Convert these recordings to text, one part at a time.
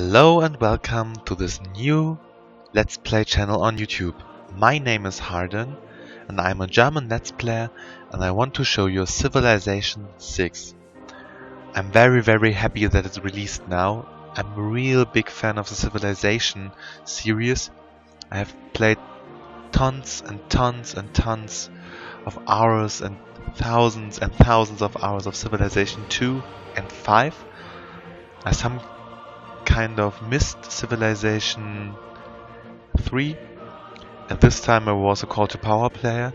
Hello and welcome to this new Let's Play channel on YouTube. My name is Harden and I'm a German Let's Player and I want to show you Civilization 6. I'm very happy that it's released now. I'm a real big fan of the Civilization series. I have played tons and tons of hours and thousands of hours of Civilization 2 and 5. I some kind of missed Civilization 3, and this time I was a Call to Power player.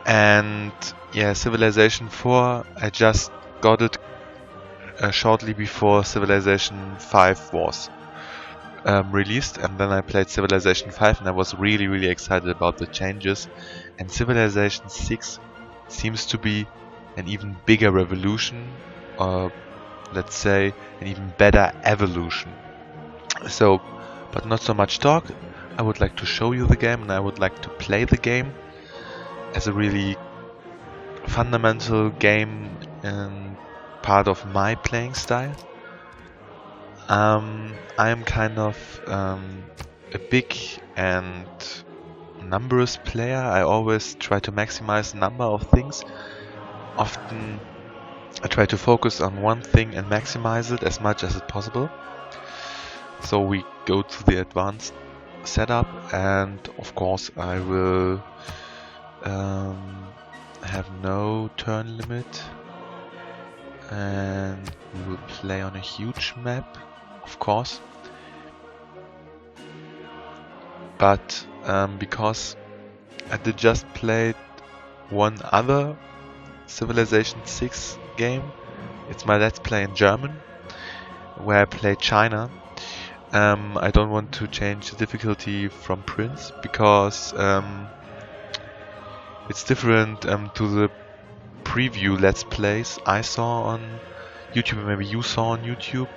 And yeah, Civilization 4 I just got it shortly before Civilization 5 was released, and then I played Civilization 5 and I was really excited about the changes. And Civilization 6 seems to be an even bigger revolution, or let's say an even better evolution. So, but not so much talk. I would like to show you the game and I would like to play the game as a really fundamental game and part of my playing style. I am kind of a big and numerous player. I always try to maximize the number of things. Often I try to focus on one thing and maximize it as much as possible. So we go to the advanced setup, and of course I will have no turn limit, and we will play on a huge map, of course. But because I did just play one other Civilization 6 game, it's my Let's Play in German, where I play China. I don't want to change the difficulty from Prince because it's different to the preview Let's Plays I saw on YouTube, maybe you saw on YouTube.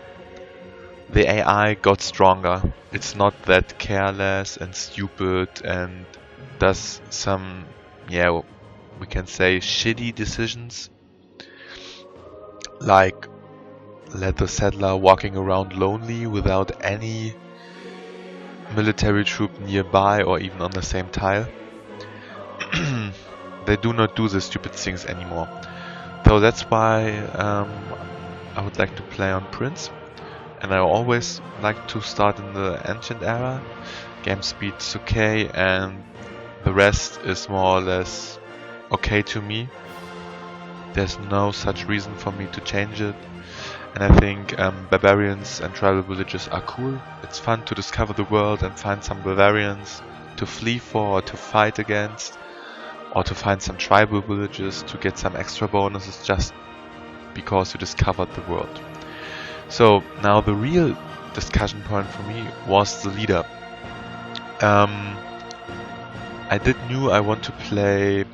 The AI got stronger. It's not that careless and stupid and does some, yeah, we can say shitty decisions, like let the settler walking around lonely without any military troop nearby or even on the same tile. They do not do the stupid things anymore. So that's why I would like to play on Prince. And I always like to start in the ancient era. Game speed is okay and the rest is more or less okay to me. There's no such reason for me to change it. And I think barbarians and tribal villages are cool. It's fun to discover the world and find some barbarians to flee for or to fight against, or to find some tribal villages to get some extra bonuses just because you discovered the world. So now the real discussion point for me was the leader. I knew I want to play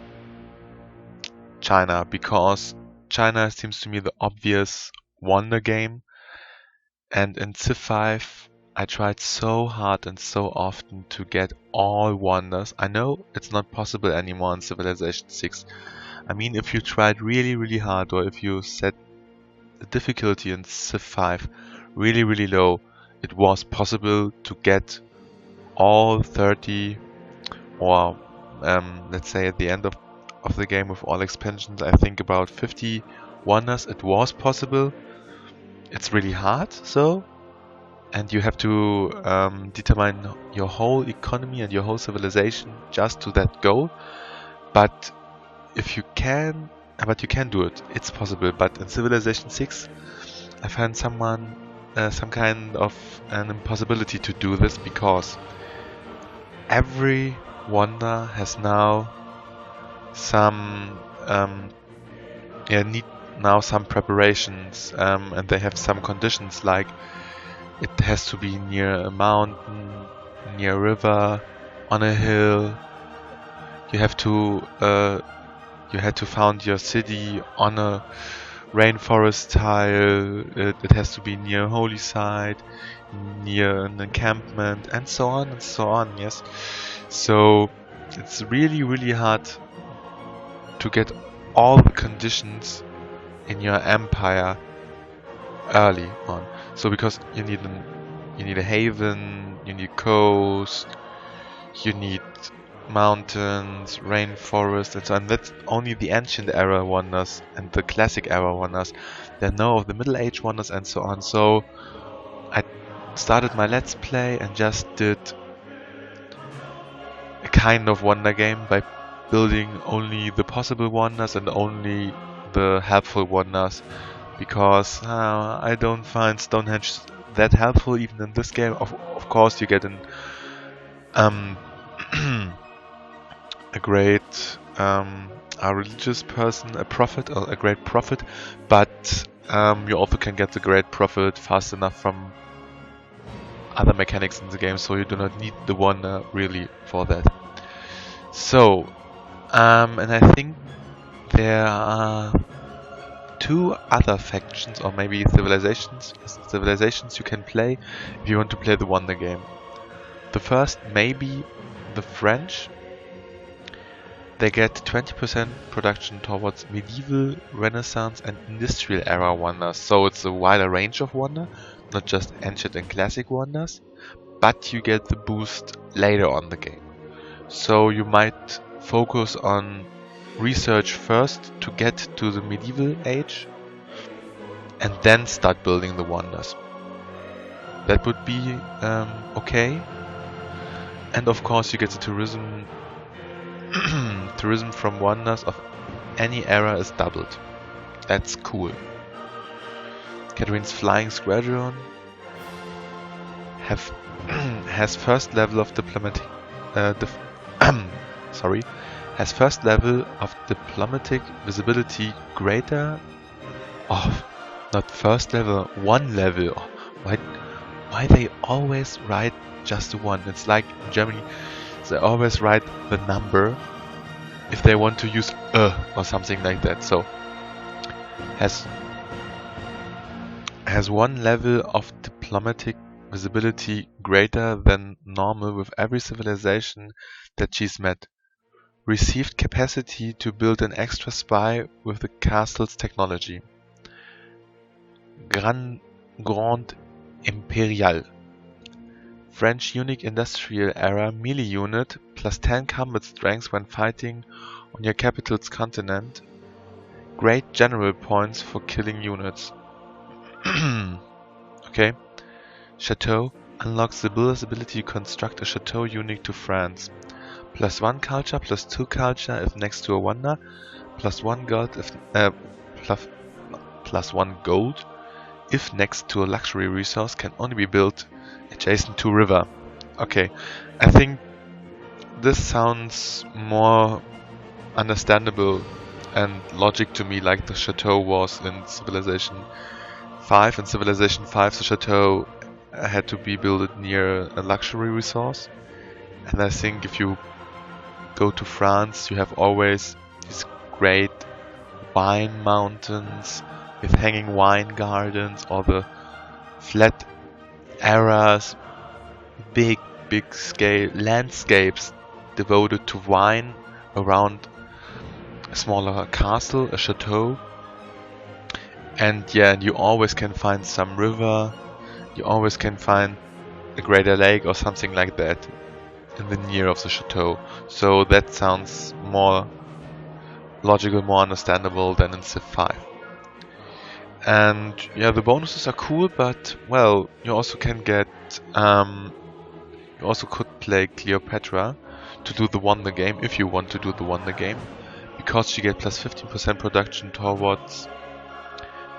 China because China seems to me the obvious wonder game, and in Civ 5 I tried so hard and so often to get all wonders. I know it's not possible anymore in Civilization 6. I mean, if you tried really hard, or if you set the difficulty in Civ 5 really low, it was possible to get all 30, or let's say at the end of the game with all expansions, I think about 50 wonders. It was possible. It's really hard, so, and you have to determine your whole economy and your whole civilization just to that goal. But if you can, you can do it. It's possible. But in Civilization 6, I found some kind of an impossibility to do this, because every wonder has now some need now some preparations, and they have some conditions, like it has to be near a mountain, near a river, on a hill. You had to found your city on a rainforest tile. It has to be near a holy site, near an encampment, and so on and so on. Yes, so it's really hard to get all the conditions in your empire early on. So because you need You need a haven, you need coast, you need mountains, rainforest, and so on. That's only the ancient era wonders and the classic era wonders. There are no of the middle age wonders and so on. So I started my let's play and just did a kind of wonder game by building only the possible wonders and only the helpful wonders, because I don't find Stonehenge that helpful even in this game. Of course you get an a great a religious person, a prophet, or a great prophet, but you also can get the great prophet fast enough from other mechanics in the game, so you do not need the wonder really for that. So, and I think there are two other factions, or maybe civilizations you can play if you want to play the wonder game. The first may be the French. They get 20% production towards medieval, Renaissance and industrial era wonders, so it's a wider range of wonder, not just ancient and classic wonders, but you get the boost later on the game. So you might focus on research first to get to the medieval age and then start building the wonders. That would be okay. And of course you get the tourism tourism from wonders of any era is doubled. That's cool. Catherine's Flying Squadron has first level of diplomatic has first level of diplomatic visibility greater. Oh, not first level, one level. Oh, why they always write just one? It's like in Germany, they always write the number if they want to use or something like that. So has one level of diplomatic visibility greater than normal with every civilization that she's met. Received capacity to build an extra spy with the castle's technology. Grand Imperial. French unique industrial era melee unit plus 10 combat strength when fighting on your capital's continent. Great general points for killing units. Okay. Chateau unlocks the builder's ability to construct a chateau unique to France. Plus 1 culture, plus 2 culture if next to a wonder, plus 1 gold if plus 1 gold if next to a luxury resource, can only be built adjacent to river. Okay, I think this sounds more understandable and logic to me, like the chateau was in Civilization 5. In Civilization 5 the chateau had to be built near a luxury resource, and I think if you go to France you have always these great wine mountains with hanging wine gardens, or the flat areas, big scale landscapes devoted to wine around a smaller castle, a chateau. And yeah, you always can find some river, you always can find a greater lake or something like that in the near of the chateau. So that sounds more logical, more understandable than in Civ 5. And yeah, the bonuses are cool, but well, you also can get you also could play Cleopatra to do the wonder game if you want to do the wonder game, because you get plus 15% production towards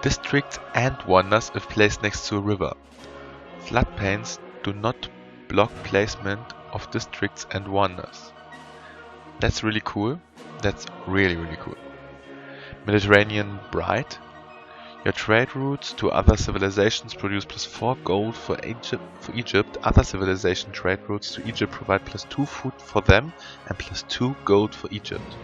districts and wonders if placed next to a river. Floodplains do not block placement of districts and wonders. That's really cool. That's really cool. Mediterranean Bride. Your trade routes to other civilizations produce plus 4 gold for Egypt. Other civilization trade routes to Egypt provide plus 2 food for them and plus 2 gold for Egypt.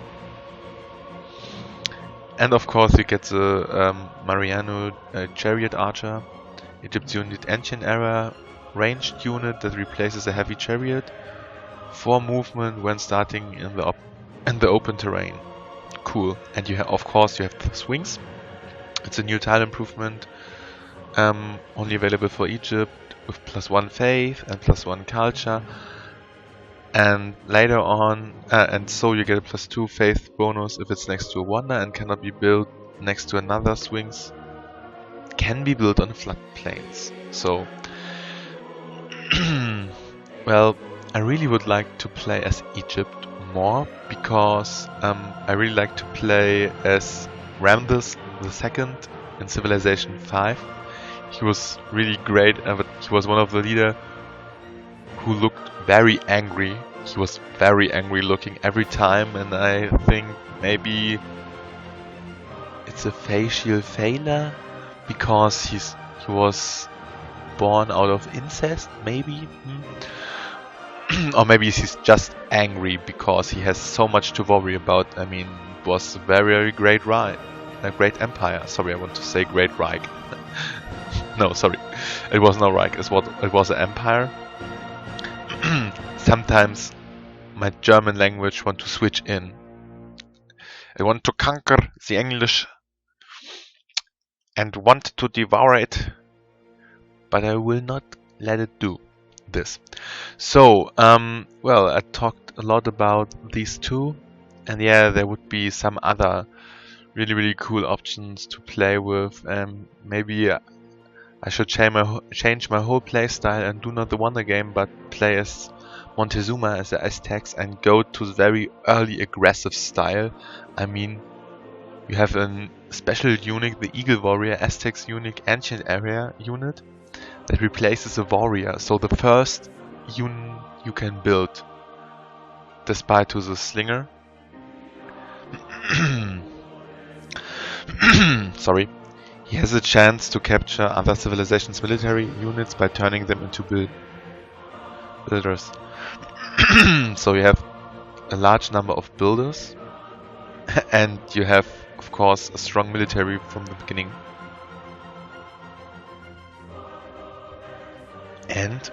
And of course you get the Mariano Chariot Archer, Egypt's unit ancient era ranged unit that replaces a heavy chariot. 4 movement when starting in the open terrain. Cool. And you have, of course, you have the swings. It's a new tile improvement, only available for Egypt. with +1 faith and +1 culture, and later on, and so you get a +2 faith bonus if it's next to a wonder and cannot be built next to another swings. Can be built on floodplains. So, well, I really would like to play as Egypt more because I really like to play as Ramses II in Civilization 5. He was really great, but he was one of the leaders who looked very angry. He was very angry looking every time, and I think maybe it's a facial failure because he was born out of incest, maybe? Or maybe he's just angry because he has so much to worry about. I mean, it was a very, very great ride. A great empire. Sorry, I want to say Great Reich. No, sorry. It was no Reich. It was an empire. Sometimes my German language want to switch in. I want to conquer the English and want to devour it, but I will not let it do this. So, well, I talked a lot about these two, and yeah, there would be some other really, really cool options to play with. Maybe I should change my whole playstyle and do not the Wonder game, but play as Montezuma as the Aztecs and go to the very early aggressive style. I mean, you have a special unit, the Eagle Warrior, Aztecs unit, Ancient Area unit, that replaces a warrior. So the first unit you can build, despite to the slinger. Sorry. He has a chance to capture other civilizations' military units by turning them into builders. So you have a large number of builders, and you have, of course, a strong military from the beginning. And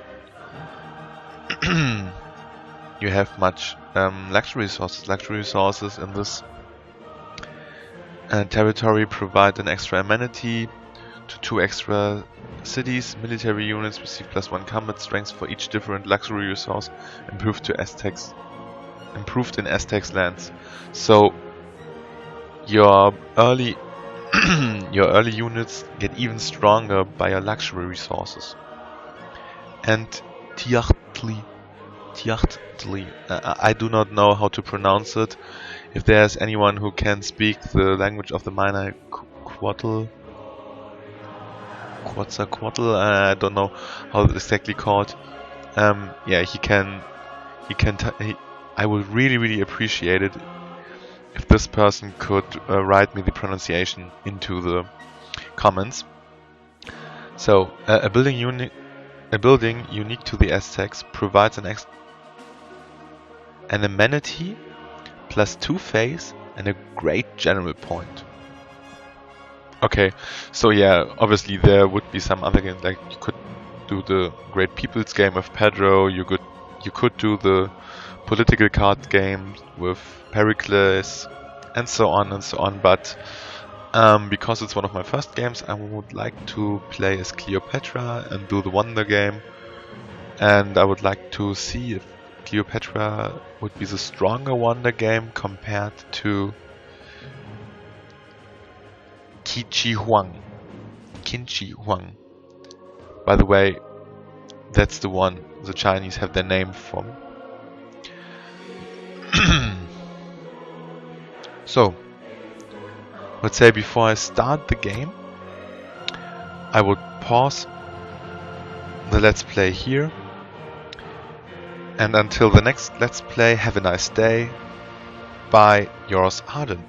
you have much luxury resources. Luxury resources in this territory provide an extra amenity to 2 extra cities. Military units receive +1 combat strength for each different luxury resource improved in Aztecs lands. So your early units get even stronger by your luxury resources. And Tiachtli, I do not know how to pronounce it. If there's anyone who can speak the language of the Minor Quetzalcoatl, I don't know how it's exactly called. Yeah, he can. I would really, really appreciate it if this person could write me the pronunciation into the comments. So a building unique to the Aztecs provides an amenity +2 phase and a great general point. Okay, so yeah, obviously there would be some other games, like you could do the Great People's game with Pedro, you could do the political card game with Pericles, and so on, but because it's one of my first games, I would like to play as Cleopatra and do the Wonder game, and I would like to see if Cleopatra would be the stronger Wonder game compared to Qinshi Huang. By the way, that's the one the Chinese have their name from. So, let's say before I start the game, I would pause the Let's Play here. And until the next Let's Play, have a nice day. Bye, yours Arden.